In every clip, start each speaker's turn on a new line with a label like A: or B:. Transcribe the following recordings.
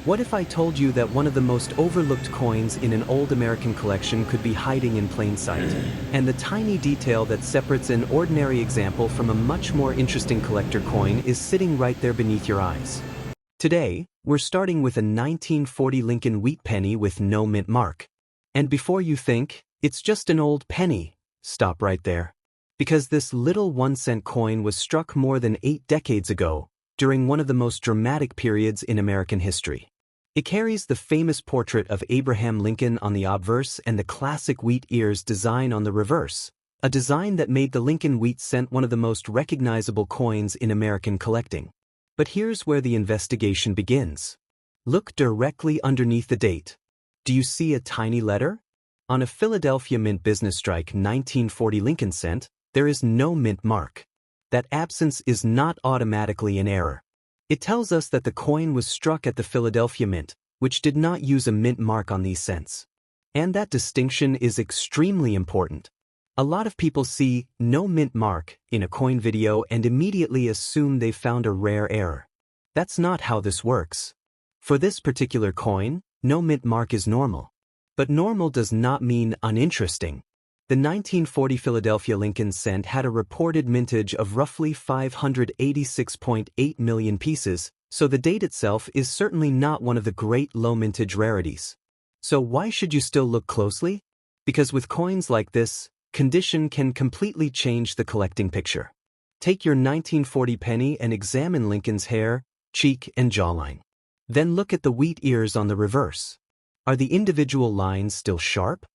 A: What if I told you that one of the most overlooked coins in an old American collection could be hiding in plain sight, and the tiny detail that separates an ordinary example from a much more interesting collector coin is sitting right there beneath your eyes? Today, we're starting with a 1940 Lincoln wheat penny with no mint mark. And before you think, it's just an old penny, stop right there. Because this little 1-cent coin was struck more than 8 decades ago, during one of the most dramatic periods in American history. It carries the famous portrait of Abraham Lincoln on the obverse and the classic wheat ears design on the reverse, a design that made the Lincoln wheat cent one of the most recognizable coins in American collecting. But here's where the investigation begins. Look directly underneath the date. Do you see a tiny letter? On a Philadelphia Mint business strike 1940 Lincoln cent, there is no mint mark. That absence is not automatically an error. It tells us that the coin was struck at the Philadelphia Mint, which did not use a mint mark on these cents. And that distinction is extremely important. A lot of people see no mint mark in a coin video and immediately assume they've found a rare error. That's not how this works. For this particular coin, no mint mark is normal. But normal does not mean uninteresting. The 1940 Philadelphia Lincoln cent had a reported mintage of roughly 586.8 million pieces, so the date itself is certainly not one of the great low mintage rarities. So why should you still look closely? Because with coins like this, condition can completely change the collecting picture. Take your 1940 penny and examine Lincoln's hair, cheek, and jawline. Then look at the wheat ears on the reverse. Are the individual lines still sharp?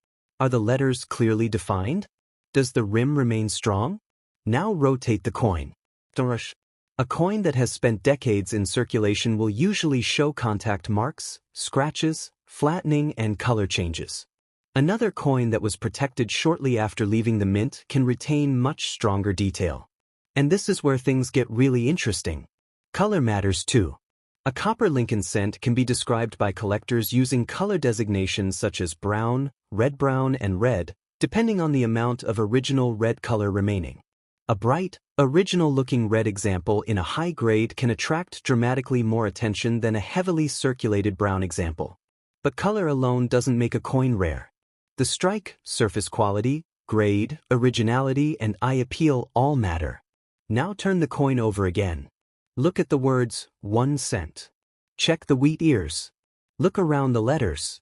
A: Are the letters clearly defined? Does the rim remain strong? Now rotate the coin. A coin that has spent decades in circulation will usually show contact marks, scratches, flattening, and color changes. Another coin that was protected shortly after leaving the mint can retain much stronger detail. And this is where things get really interesting. Color matters too. A copper Lincoln cent can be described by collectors using color designations such as brown, red-brown, and red, depending on the amount of original red color remaining. A bright, original-looking red example in a high grade can attract dramatically more attention than a heavily circulated brown example. But color alone doesn't make a coin rare. The strike, surface quality, grade, originality, and eye appeal all matter. Now turn the coin over again. Look at the words, 1 cent. Check the wheat ears. Look around the letters.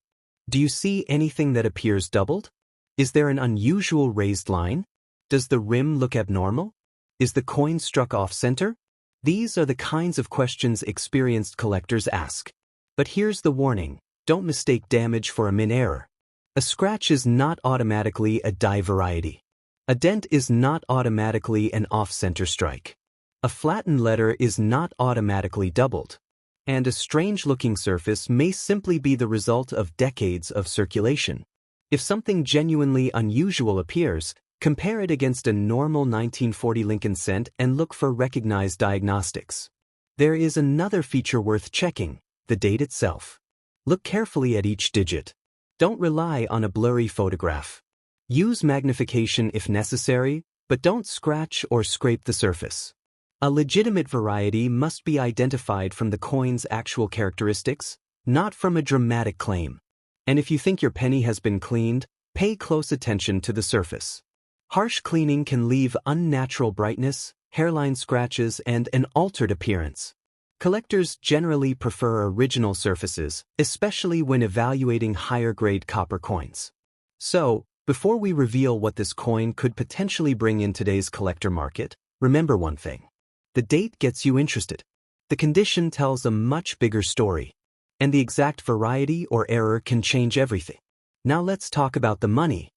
A: Do you see anything that appears doubled? Is there an unusual raised line? Does the rim look abnormal? Is the coin struck off-center? These are the kinds of questions experienced collectors ask. But here's the warning, don't mistake damage for a mint error. A scratch is not automatically a die variety. A dent is not automatically an off-center strike. A flattened letter is not automatically doubled. And a strange-looking surface may simply be the result of decades of circulation. If something genuinely unusual appears, compare it against a normal 1940 Lincoln cent and look for recognized diagnostics. There is another feature worth checking, the date itself. Look carefully at each digit. Don't rely on a blurry photograph. Use magnification if necessary, but don't scratch or scrape the surface. A legitimate variety must be identified from the coin's actual characteristics, not from a dramatic claim. And if you think your penny has been cleaned, pay close attention to the surface. Harsh cleaning can leave unnatural brightness, hairline scratches, and an altered appearance. Collectors generally prefer original surfaces, especially when evaluating higher-grade copper coins. So, before we reveal what this coin could potentially bring in today's collector market, remember one thing. The date gets you interested. The condition tells a much bigger story. And the exact variety or error can change everything. Now let's talk about the money.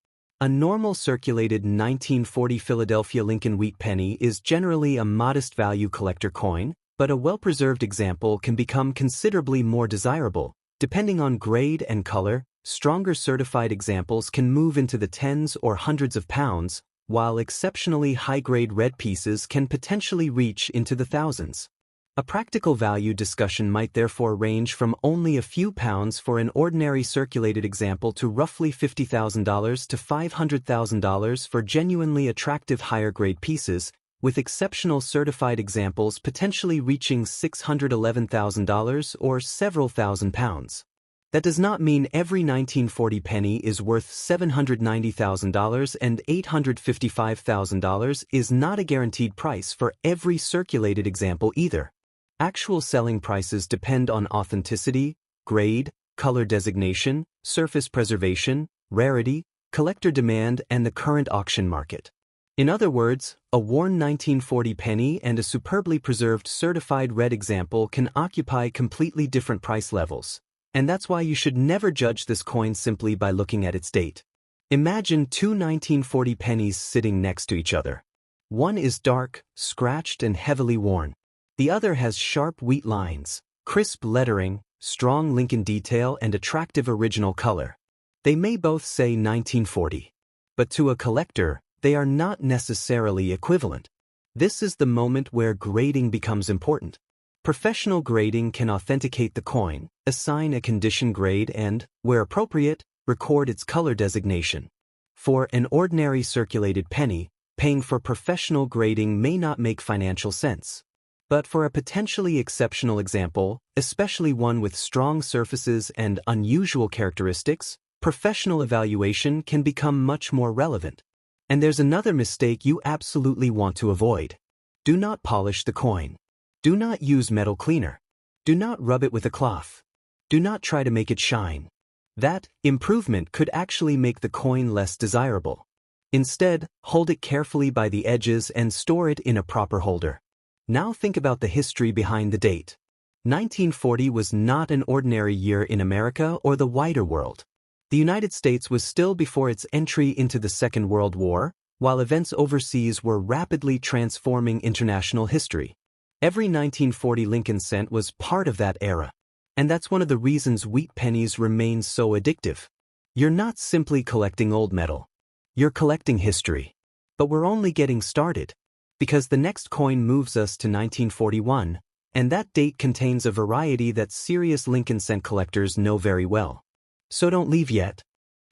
A: A normal circulated 1940 Philadelphia Lincoln wheat penny is generally a modest value collector coin, but a well-preserved example can become considerably more desirable. Depending on grade and color, stronger certified examples can move into the tens or hundreds of pounds, while exceptionally high-grade red pieces can potentially reach into the thousands. A practical value discussion might therefore range from only a few pounds for an ordinary circulated example to roughly $50,000 to $500,000 for genuinely attractive higher-grade pieces, with exceptional certified examples potentially reaching $611,000 or several thousand pounds. That does not mean every 1940 penny is worth $790,000 and $855,000 is not a guarenteed price for every circulated example either. Actual selling prices depend on authenticity, grade, color designation, surface preservation, rarity, collector demand, and the current auction market. In other words, a worn 1940 penny and a superbly preserved certified red example can occupy completely different price levels. And that's why you should never judge this coin simply by looking at its date. Imagine two 1940 pennies sitting next to each other. One is dark, scratched, and heavily worn. The other has sharp wheat lines, crisp lettering, strong Lincoln detail, and attractive original color. They may both say 1940. But to a collector, they are not necessarily equivalent. This is the moment where grading becomes important. Professional grading can authenticate the coin, assign a condition grade, and, where appropriate, record its color designation. For an ordinary circulated penny, paying for professional grading may not make financial sense. But for a potentially exceptional example, especially one with strong surfaces and unusual characteristics, professional evaluation can become much more relevant. And there's another mistake you absolutely want to avoid. Do not polish the coin. Do not use metal cleaner. Do not rub it with a cloth. Do not try to make it shine. That improvement could actually make the coin less desirable. Instead, hold it carefully by the edges and store it in a proper holder. Now think about the history behind the date. 1940 was not an ordinary year in America or the wider world. The United States was still before its entry into the Second World War, while events overseas were rapidly transforming international history. Every 1940 Lincoln cent was part of that era. And that's one of the reasons wheat pennies remain so addictive. You're not simply collecting old metal. You're collecting history. But we're only getting started. Because the next coin moves us to 1941, and that date contains a variety that serious Lincoln cent collectors know very well. So don't leave yet.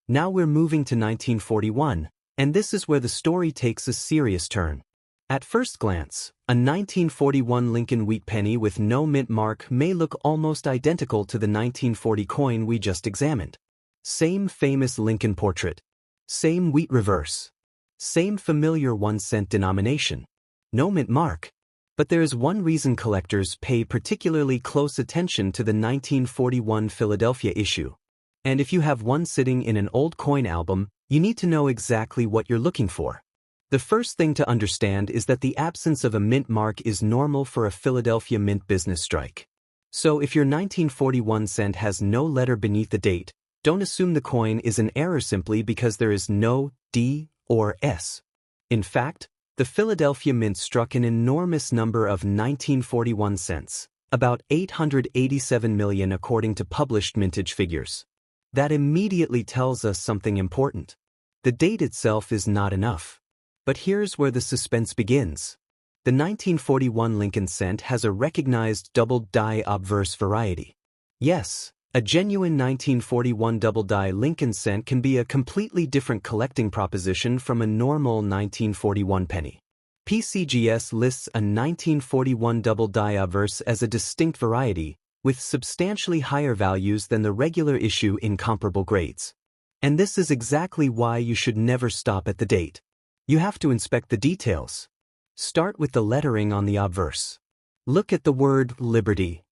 A: Now we're moving to 1941, and this is where the story takes a serious turn. At first glance, a 1941 Lincoln wheat penny with no mint mark may look almost identical to the 1940 coin we just examined. Same famous Lincoln portrait. Same wheat reverse. Same familiar 1-cent denomination. No mint mark. But there is one reason collectors pay particularly close attention to the 1941 Philadelphia issue. And if you have one sitting in an old coin album, you need to know exactly what you're looking for. The first thing to understand is that the absence of a mint mark is normal for a Philadelphia Mint business strike. So if your 1941 cent has no letter beneath the date, don't assume the coin is an error simply because there is no D or S. In fact, the Philadelphia Mint struck an enormous number of 1941 cents, about 887 million according to published mintage figures. That immediately tells us something important. The date itself is not enough. But here's where the suspense begins. The 1941 Lincoln cent has a recognized double-die obverse variety. Yes, a genuine 1941 double-die Lincoln cent can be a completely different collecting proposition from a normal 1941 penny. PCGS lists a 1941 double-die obverse as a distinct variety, with substantially higher values than the regular issue in comparable grades. And this is exactly why you should never stop at the date. You have to inspect the details. Start with the lettering on the obverse. Look at the word Liberty.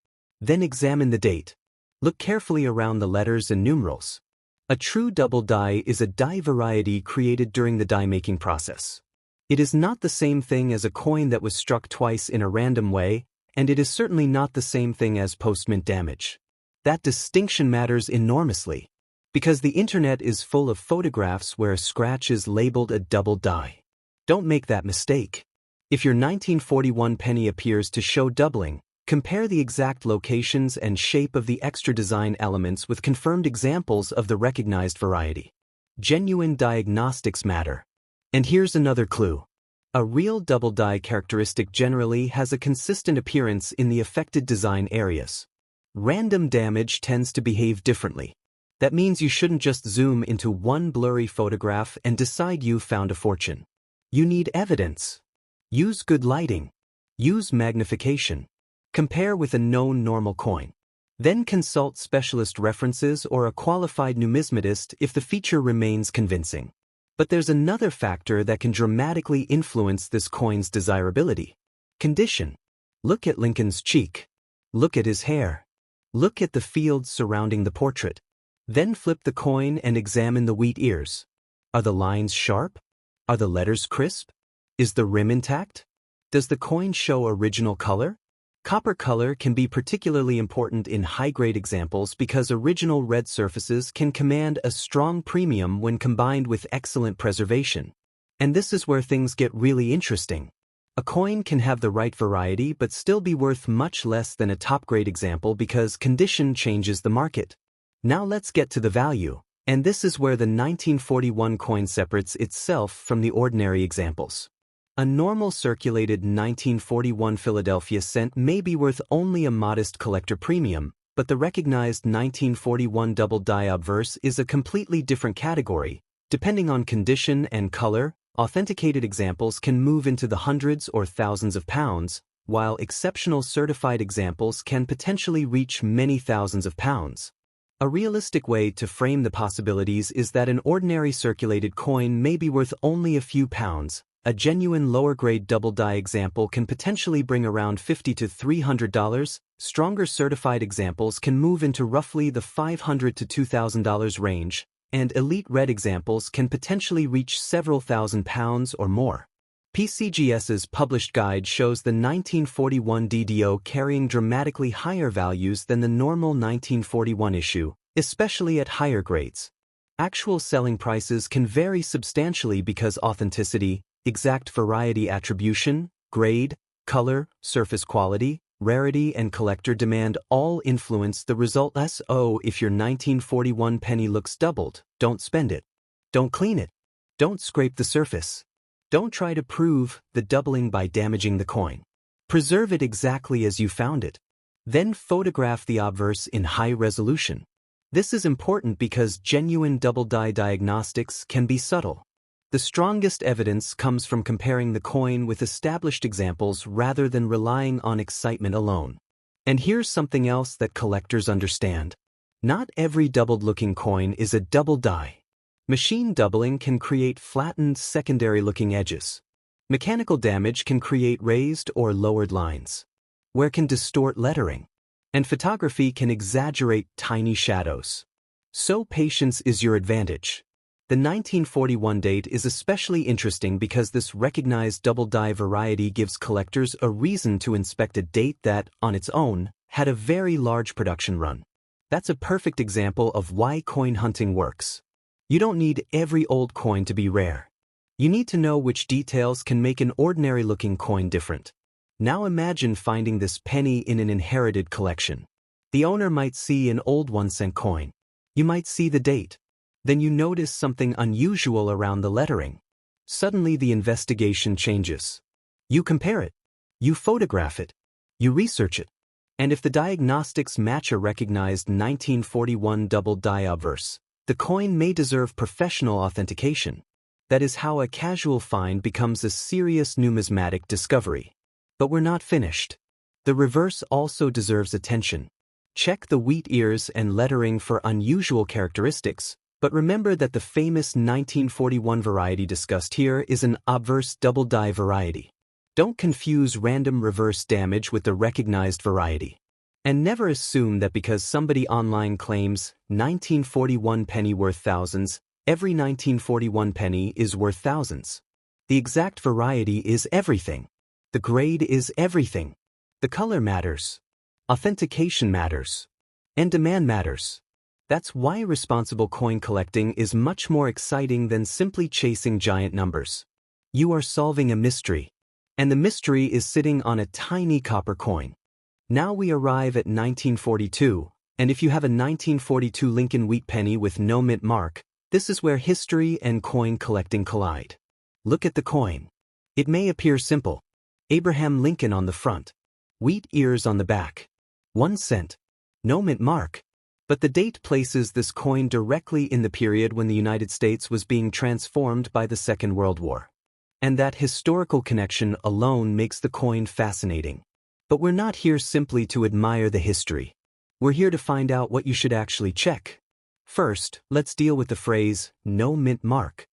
A: Then examine the date. Look carefully around the letters and numerals. A true double die is a die variety created during the die-making process. It is not the same thing as a coin that was struck twice in a random way, and it is certainly not the same thing as post-mint damage. That distinction matters enormously, because the internet is full of photographs where a scratch is labeled a double die. Don't make that mistake. If your 1941 penny appears to show doubling, compare the exact locations and shape of the extra design elements with confirmed examples of the recognized variety. Genuine diagnostics matter. And here's another clue. A real double die characteristic generally has a consistent appearance in the affected design areas. Random damage tends to behave differently. That means you shouldn't just zoom into one blurry photograph and decide you found a fortune. You need evidence. Use good lighting. Use magnification. Compare with a known normal coin. Then consult specialist references or a qualified numismatist if the feature remains convincing. But there's another factor that can dramatically influence this coin's desirability. Condition. Look at Lincoln's cheek. Look at his hair. Look at the fields surrounding the portrait. Then flip the coin and examine the wheat ears. Are the lines sharp? Are the letters crisp? Is the rim intact? Does the coin show original color? Copper color can be particularly important in high-grade examples because original red surfaces can command a strong premium when combined with excellent preservation. And this is where things get really interesting. A coin can have the right variety but still be worth much less than a top-grade example because condition changes the market. Now let's get to the value, and this is where the 1941 coin separates itself from the ordinary examples. A normal circulated 1941 Philadelphia cent may be worth only a modest collector premium, but the recognized 1941 double die obverse is a completely different category. Depending on condition and color, authenticated examples can move into the hundreds or thousands of pounds, while exceptional certified examples can potentially reach many thousands of pounds. A realistic way to frame the possibilities is that an ordinary circulated coin may be worth only a few pounds. A genuine lower-grade double die example can potentially bring around $50 to $300. Stronger certified examples can move into roughly the $500 to $2,000 range, and elite red examples can potentially reach several thousand pounds or more. PCGS's published guide shows the 1941 DDO carrying dramatically higher values than the normal 1941 issue, especially at higher grades. Actual selling prices can vary substantially because authenticity, exact variety attribution, grade, color, surface quality, rarity, and collector demand all influence the result. So if your 1941 penny looks doubled, don't spend it. Don't clean it. Don't scrape the surface. Don't try to prove the doubling by damaging the coin. Preserve it exactly as you found it. Then photograph the obverse in high resolution. This is important because genuine double die diagnostics can be subtle. The strongest evidence comes from comparing the coin with established examples rather than relying on excitement alone. And here's something else that collectors understand. Not every doubled-looking coin is a double die. Machine doubling can create flattened secondary-looking edges. Mechanical damage can create raised or lowered lines. Wear can distort lettering. And photography can exaggerate tiny shadows. So patience is your advantage. The 1941 date is especially interesting because this recognized double die variety gives collectors a reason to inspect a date that, on its own, had a very large production run. That's a perfect example of why coin hunting works. You don't need every old coin to be rare. You need to know which details can make an ordinary-looking coin different. Now imagine finding this penny in an inherited collection. The owner might see an old 1-cent coin. You might see the date. Then you notice something unusual around the lettering. Suddenly the investigation changes. You compare it. You photograph it. You research it. And if the diagnostics match a recognized 1941 double die obverse, the coin may deserve professional authentication. That is how a casual find becomes a serious numismatic discovery. But we're not finished. The reverse also deserves attention. Check the wheat ears and lettering for unusual characteristics. But remember that the famous 1941 variety discussed here is an obverse double die variety. Don't confuse random reverse damage with the recognized variety. And never assume that because somebody online claims 1941 penny worth thousands, every 1941 penny is worth thousands. The exact variety is everything. The grade is everything. The color matters. Authentication matters. And demand matters. That's why responsible coin collecting is much more exciting than simply chasing giant numbers. You are solving a mystery, and the mystery is sitting on a tiny copper coin. Now we arrive at 1942, and if you have a 1942 Lincoln wheat penny with no mint mark, this is where history and coin collecting collide. Look at the coin. It may appear simple. Abraham Lincoln on the front. Wheat ears on the back. 1 cent. No mint mark. But the date places this coin directly in the period when the United States was being transformed by the Second World War. And that historical connection alone makes the coin fascinating. But we're not here simply to admire the history. We're here to find out what you should actually check. First, let's deal with the phrase, no mint mark.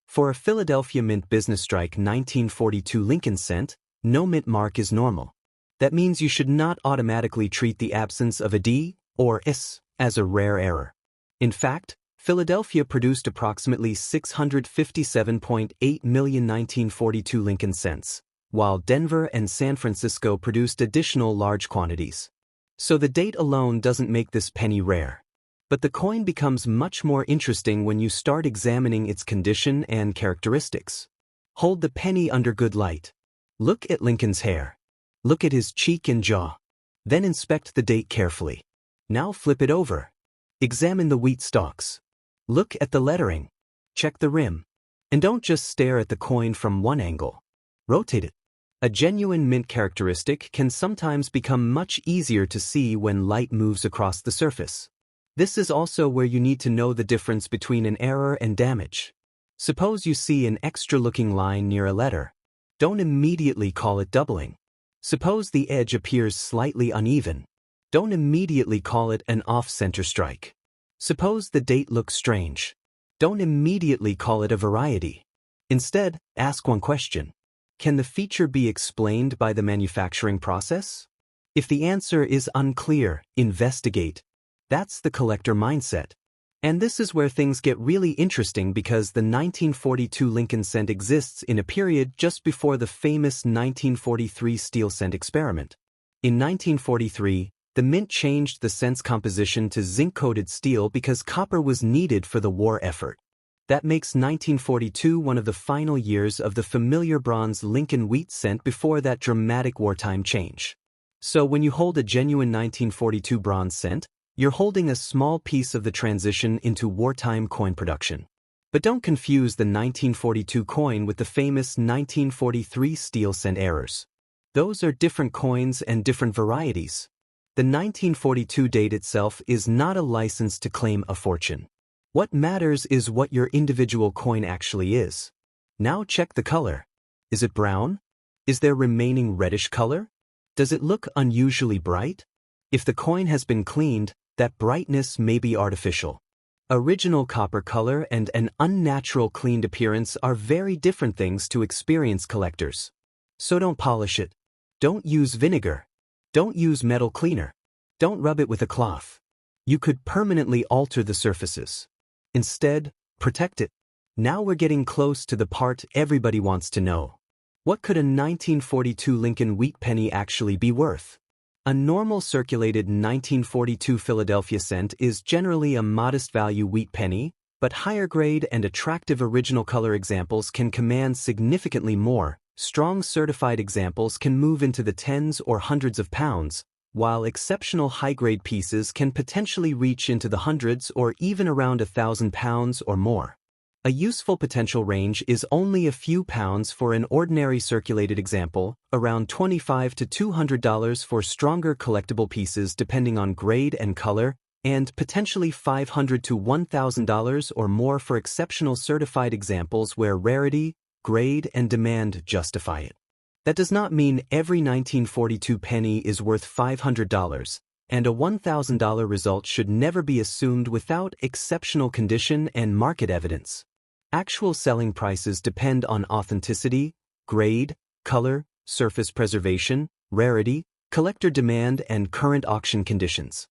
A: For a Philadelphia Mint business strike 1942 Lincoln cent, no mint mark is normal. That means you should not automatically treat the absence of a D or S as a rare error. In fact, Philadelphia produced approximately 657.8 million 1942 Lincoln cents, while Denver and San Francisco produced additional large quantities. So the date alone doesn't make this penny rare. But the coin becomes much more interesting when you start examining its condition and characteristics. Hold the penny under good light. Look at Lincoln's hair. Look at his cheek and jaw. Then inspect the date carefully. Now flip it over. Examine the wheat stalks. Look at the lettering. Check the rim. And don't just stare at the coin from one angle. Rotate it. A genuine mint characteristic can sometimes become much easier to see when light moves across the surface. This is also where you need to know the difference between an error and damage. Suppose you see an extra-looking line near a letter. Don't immediately call it doubling. Suppose the edge appears slightly uneven. Don't immediately call it an off-center strike. Suppose the date looks strange. Don't immediately call it a variety. Instead, ask one question. Can the feature be explained by the manufacturing process? If the answer is unclear, investigate. That's the collector mindset. And this is where things get really interesting because the 1942 Lincoln cent exists in a period just before the famous 1943 steel cent experiment. In 1943, the mint changed the cent's composition to zinc-coated steel because copper was needed for the war effort. That makes 1942 one of the final years of the familiar bronze Lincoln wheat cent before that dramatic wartime change. So when you hold a genuine 1942 bronze cent, you're holding a small piece of the transition into wartime coin production. But don't confuse the 1942 coin with the famous 1943 steel cent errors. Those are different coins and different varieties. The 1942 date itself is not a license to claim a fortune. What matters is what your individual coin actually is. Now check the color. Is it brown? Is there remaining reddish color? Does it look unusually bright? If the coin has been cleaned, that brightness may be artificial. Original copper color and an unnatural cleaned appearance are very different things to experienced collectors. So don't polish it. Don't use vinegar. Don't use metal cleaner. Don't rub it with a cloth. You could permanently alter the surfaces. Instead, protect it. Now we're getting close to the part everybody wants to know. What could a 1942 Lincoln wheat penny actually be worth? A normal circulated 1942 Philadelphia cent is generally a modest value wheat penny, but higher grade and attractive original color examples can command significantly more. Strong certified examples can move into the tens or hundreds of pounds, while exceptional high-grade pieces can potentially reach into the hundreds or even around 1,000 pounds or more. A useful potential range is only a few pounds for an ordinary circulated example, around $25 to $200 for stronger collectible pieces depending on grade and color, and potentially $500 to $1,000 or more for exceptional certified examples where rarity, grade, and demand justify it. That does not mean every 1942 penny is worth $500, and a $1,000 result should never be assumed without exceptional condition and market evidence. Actual selling prices depend on authenticity, grade, color, surface preservation, rarity, collector demand, and current auction conditions.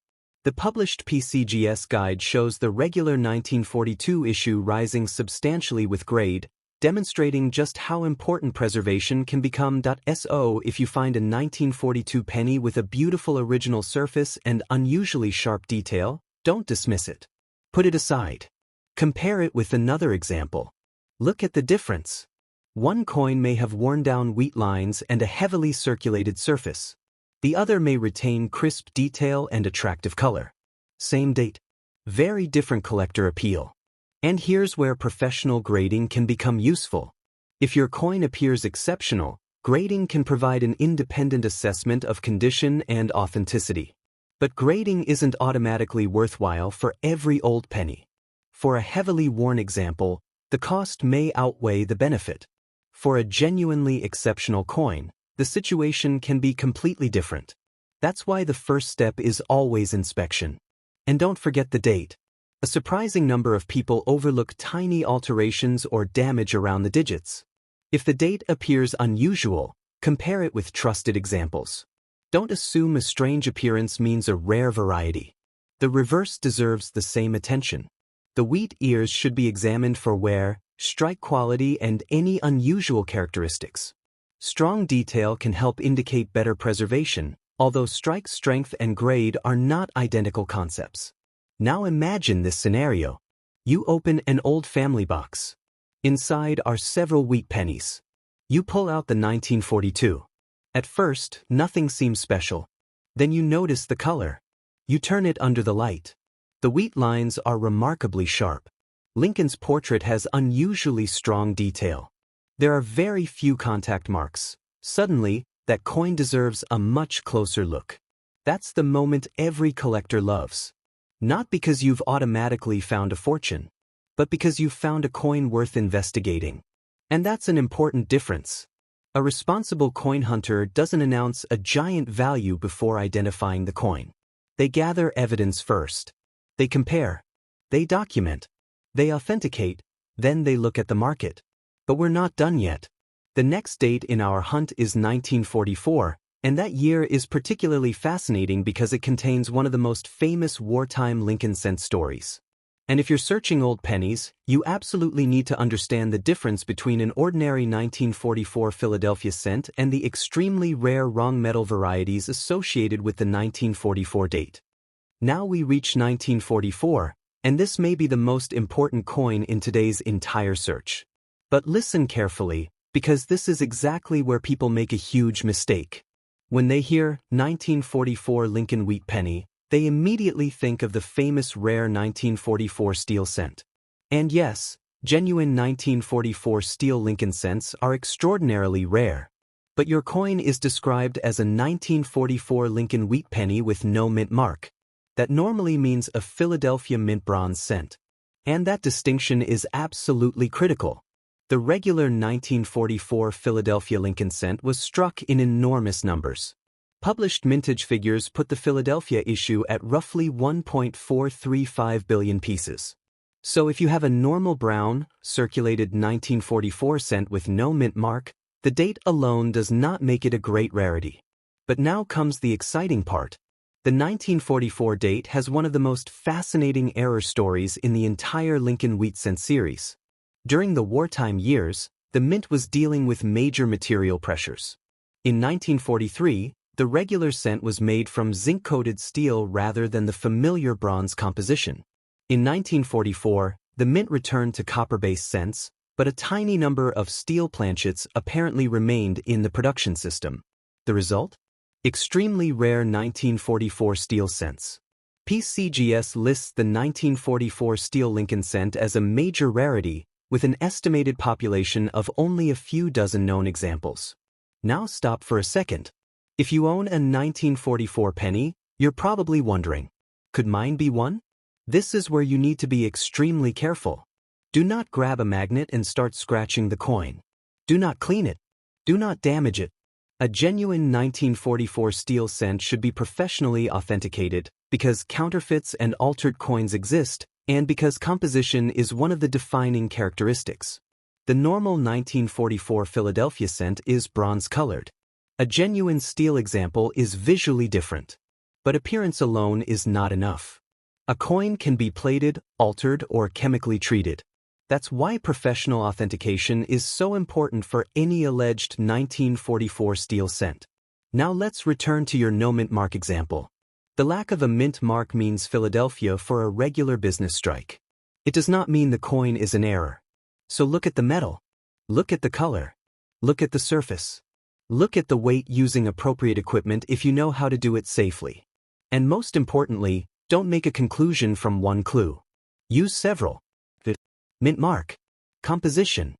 A: The published PCGS guide shows the regular 1942 issue rising substantially with grade, demonstrating just how important preservation can become. So if you find a 1942 penny with a beautiful original surface and unusually sharp detail, don't dismiss it. Put it aside. Compare it with another example. Look at the difference. One coin may have worn down wheat lines and a heavily circulated surface. The other may retain crisp detail and attractive color. Same date. Very different collector appeal. And here's where professional grading can become useful. If your coin appears exceptional, grading can provide an independent assessment of condition and authenticity. But grading isn't automatically worthwhile for every old penny. For a heavily worn example, the cost may outweigh the benefit. for a genuinely exceptional coin, the situation can be completely different. That's why the first step is always inspection. And don't forget the date. A surprising number of people overlook tiny alterations or damage around the digits. If the date appears unusual, compare it with trusted examples. Don't assume a strange appearance means a rare variety. The reverse deserves the same attention. The wheat ears should be examined for wear, strike quality, and any unusual characteristics. Strong detail can help indicate better preservation, although strike strength and grade are not identical concepts. Now imagine this scenario. You open an old family box. Inside are several wheat pennies. You pull out the 1942. At first, nothing seems special. Then you notice the color. You turn it under the light. The wheat lines are remarkably sharp. Lincoln's portrait has unusually strong detail. There are very few contact marks. Suddenly, that coin deserves a much closer look. That's the moment every collector loves. Not because you've automatically found a fortune, but because you've found a coin worth investigating. And that's an important difference. A responsible coin hunter doesn't announce a giant value before identifying the coin. They gather evidence first. They compare. They document. They authenticate. Then they look at the market. But we're not done yet. The next date in our hunt is 1944, and that year is particularly fascinating because it contains one of the most famous wartime Lincoln cent stories. And if you're searching old pennies, you absolutely need to understand the difference between an ordinary 1944 Philadelphia cent and the extremely rare wrong metal varieties associated with the 1944 date. Now we reach 1944, and this may be the most important coin in today's entire search. But listen carefully, because this is exactly where people make a huge mistake. When they hear 1944 Lincoln wheat penny, they immediately think of the famous rare 1944 steel cent. And yes, genuine 1944 steel Lincoln cents are extraordinarily rare. But your coin is described as a 1944 Lincoln wheat penny with no mint mark. That normally means a Philadelphia mint bronze cent. And that distinction is absolutely critical. The regular 1944 Philadelphia Lincoln cent was struck in enormous numbers. Published mintage figures put the Philadelphia issue at roughly 1.435 billion pieces. So if you have a normal brown, circulated 1944 cent with no mint mark, the date alone does not make it a great rarity. But now comes the exciting part. The 1944 date has one of the most fascinating error stories in the entire Lincoln wheat cent series. During the wartime years, the mint was dealing with major material pressures. In 1943, the regular cent was made from zinc-coated steel rather than the familiar bronze composition. In 1944, the mint returned to copper-based cents, but a tiny number of steel planchets apparently remained in the production system. The result? Extremely rare 1944 steel cents. PCGS lists the 1944 steel Lincoln cent as a major rarity, with an estimated population of only a few dozen known examples. Now stop for a second. If you own a 1944 penny, you're probably wondering, could mine be one? This is where you need to be extremely careful. Do not grab a magnet and start scratching the coin. Do not clean it. Do not damage it. A genuine 1944 steel cent should be professionally authenticated because counterfeits and altered coins exist, and because composition is one of the defining characteristics. The normal 1944 Philadelphia cent is bronze-colored. A genuine steel example is visually different. But appearance alone is not enough. A coin can be plated, altered, or chemically treated. That's why professional authentication is so important for any alleged 1944 steel cent. Now let's return to your no mint mark example. The lack of a mint mark means Philadelphia for a regular business strike. It does not mean the coin is an error. So look at the metal. Look at the color. Look at the surface. Look at the weight using appropriate equipment if you know how to do it safely. And most importantly, don't make a conclusion from one clue. Use several. Mint mark. Composition.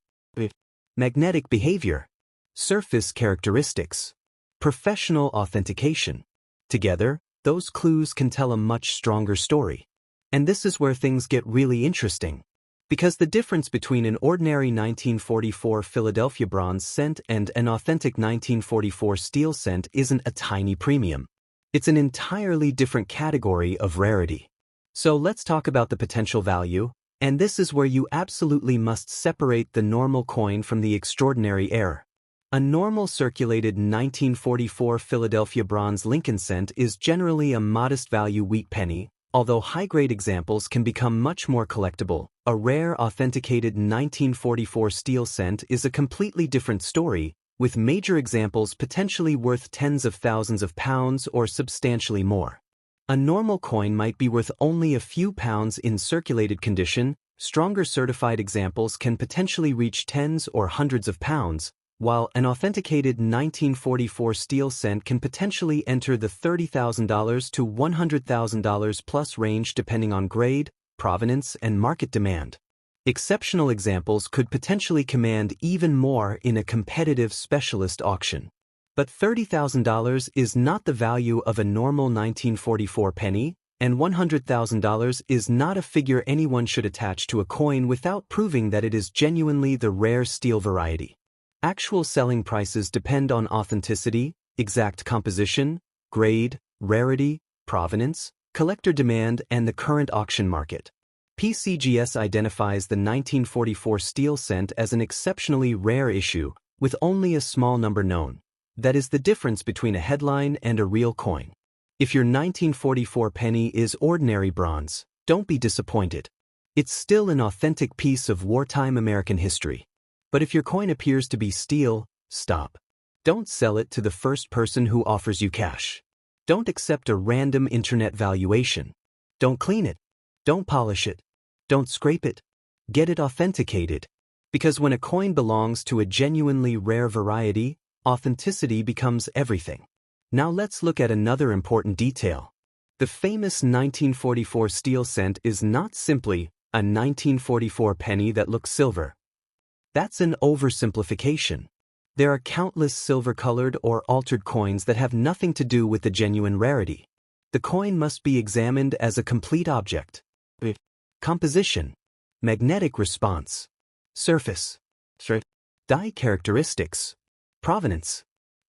A: Magnetic behavior. Surface characteristics. Professional authentication. Together, those clues can tell a much stronger story. And this is where things get really interesting. Because the difference between an ordinary 1944 Philadelphia bronze cent and an authentic 1944 steel cent isn't a tiny premium. It's an entirely different category of rarity. So let's talk about the potential value, and this is where you absolutely must separate the normal coin from the extraordinary heir. A normal circulated 1944 Philadelphia bronze Lincoln cent is generally a modest value wheat penny, although high-grade examples can become much more collectible. A rare authenticated 1944 steel cent is a completely different story, with major examples potentially worth tens of thousands of pounds or substantially more. A normal coin might be worth only a few pounds in circulated condition. Stronger certified examples can potentially reach tens or hundreds of pounds, while an authenticated 1944 steel cent can potentially enter the $30,000 to $100,000 plus range depending on grade, provenance, and market demand. Exceptional examples could potentially command even more in a competitive specialist auction. But $30,000 is not the value of a normal 1944 penny, and $100,000 is not a figure anyone should attach to a coin without proving that it is genuinely the rare steel variety. Actual selling prices depend on authenticity, exact composition, grade, rarity, provenance, collector demand, and the current auction market. PCGS identifies the 1944 steel cent as an exceptionally rare issue, with only a small number known. That is the difference between a headline and a real coin. If your 1944 penny is ordinary bronze, don't be disappointed. It's still an authentic piece of wartime American history. But if your coin appears to be steel, stop. Don't sell it to the first person who offers you cash. Don't accept a random internet valuation. Don't clean it. Don't polish it. Don't scrape it. Get it authenticated. Because when a coin belongs to a genuinely rare variety, authenticity becomes everything. Now let's look at another important detail. The famous 1944 steel cent is not simply a 1944 penny that looks silver. That's an oversimplification. There are countless silver-colored or altered coins that have nothing to do with the genuine rarity. The coin must be examined as a complete object. Composition, magnetic response, surface, die characteristics, provenance,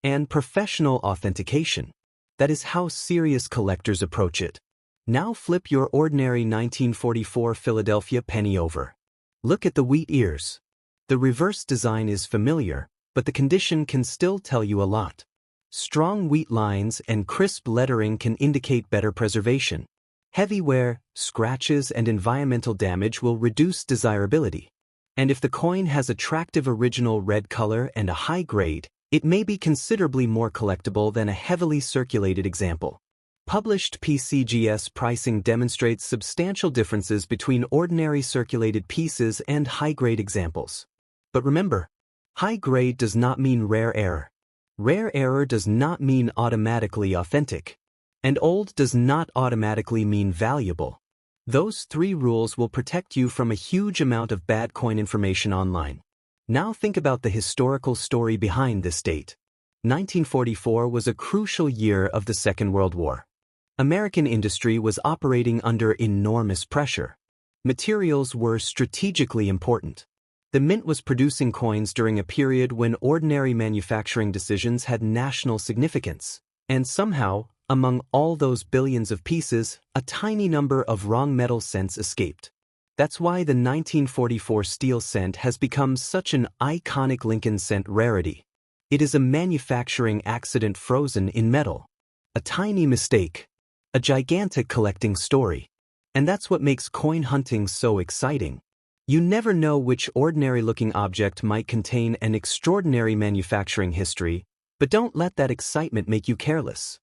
A: and professional authentication. That is how serious collectors approach it. Now flip your ordinary 1944 Philadelphia penny over. Look at the wheat ears. The reverse design is familiar, but the condition can still tell you a lot. Strong wheat lines and crisp lettering can indicate better preservation. Heavy wear, scratches, and environmental damage will reduce desirability. And if the coin has attractive original red color and a high grade, it may be considerably more collectible than a heavily circulated example. Published PCGS pricing demonstrates substantial differences between ordinary circulated pieces and high-grade examples. But remember, high grade does not mean rare error. Rare error does not mean automatically authentic. And old does not automatically mean valuable. Those three rules will protect you from a huge amount of bad coin information online. Now think about the historical story behind this date. 1944 was a crucial year of the Second World War. American industry was operating under enormous pressure. Materials were strategically important. The mint was producing coins during a period when ordinary manufacturing decisions had national significance, and somehow, among all those billions of pieces, a tiny number of wrong metal cents escaped. That's why the 1944 steel cent has become such an iconic Lincoln cent rarity. It is a manufacturing accident frozen in metal. A tiny mistake. A gigantic collecting story. And that's what makes coin hunting so exciting. You never know which ordinary-looking object might contain an extraordinary manufacturing history, but don't let that excitement make you careless.